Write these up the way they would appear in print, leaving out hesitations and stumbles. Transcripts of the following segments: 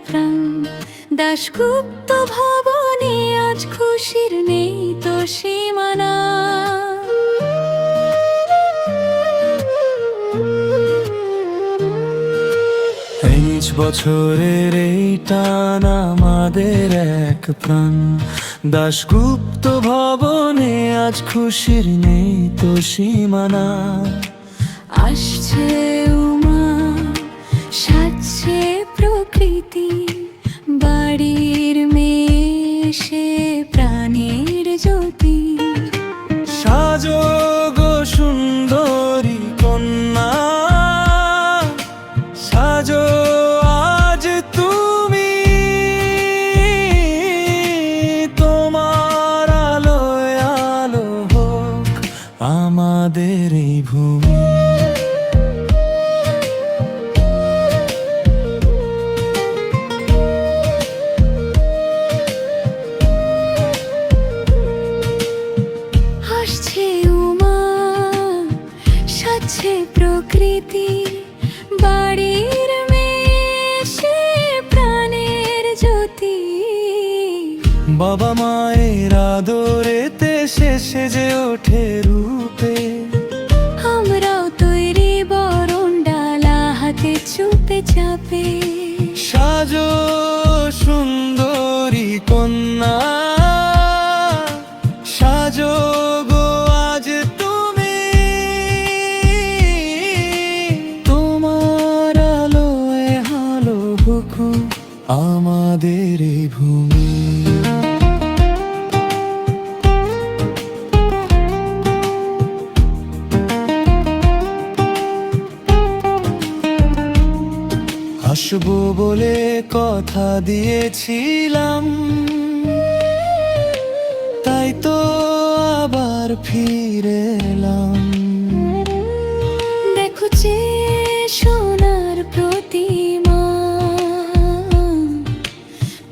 প্রাণ। দাশগুপ্ত ভবনে আজ খুশির নেই তো সীমানা। 23 বছরের এই টান আমাদের এক প্রাণ। দাশগুপ্ত ভবনে আজ খুশির নেই তো সীমানা। আসছে উমা, সাজছে প্রকৃতি, বাড়ির মেয়ে সে প্রাণের জ্যোতি। সাজো গো সুন্দরী কন্যা, সাজো আজ তুমি। তোমার আলোয় আলো হোক আমাদের এই ভূমি। আসছে উমা, সাজছে প্রকৃতি, বাড়ির মেয়ে সে প্রাণের জ্যোতি। বাবা মায়ের আদরেতে সে সেজে ওঠে রূপে। আমরাও তৈরি বরণ ডালা হাতে চুপে চাপে। সাজো সুন্দরী কন্যা, সাজো গো আজ তুমি। তোমার আলোয় আলো হোক আমাদের এই ভূমি। আসবো বলে কথা দিয়েছিলাম, তাই তো আবার ফিরে এলাম। দেখো যে সোনার প্রতিমা,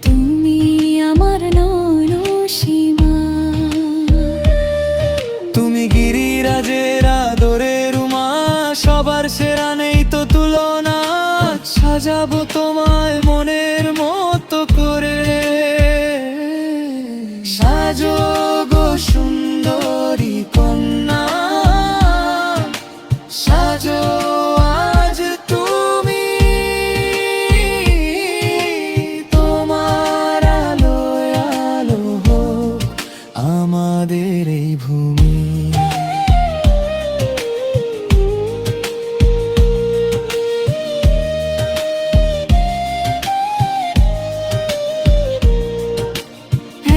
তুমি আমার নয়ন সীমা। তুমি গিরিরাজের আদরের উমা, সবার সেরা নেই তো তুলনা। সাজাবো তোমায় মনের মতো করে। সাজো গো সুন্দরী কন্যা, সাজো আজ তুমি। তোমার আলোয় আলো হোক আমাদের এই ভূমি।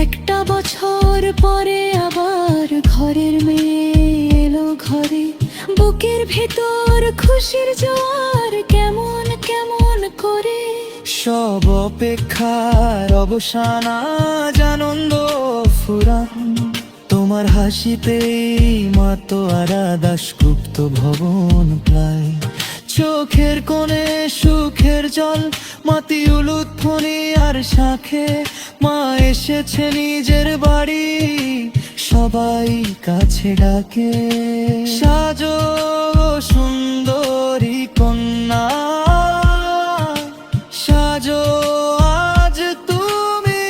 একটা বছর পরে আবার ঘরের মেয়ে এলো ঘরে। বুকের ভেতর খুশির জোয়ার কেমন কেমন করে। সব অপেক্ষার অবসান আজ আনন্দ ফুরান। তোমার হাসিতেই মাতোয়ারা দাশগুপ্ত ভবন প্রায়। চোখের কোণে সুখের জল, মাতি উলুধ্বনি আর শাঁখে। মা এসেছে নিজের বাড়ি, সবাই কাছে ডাকে। সাজো সুন্দরী কন্যা, সাজো আজ তুমি।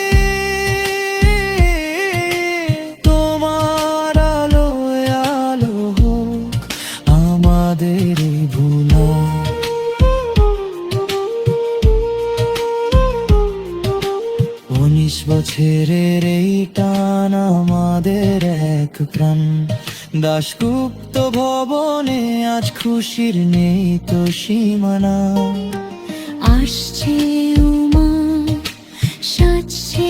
তোমার আলোয় আলো হোক আমাদের এই ভুলা। 19 বছরের এই টান আমাদের এক প্রাণ। দাশগুপ্ত ভবনে আজ খুশির নেই তো সীমানা। আসছে উমা, সাজছে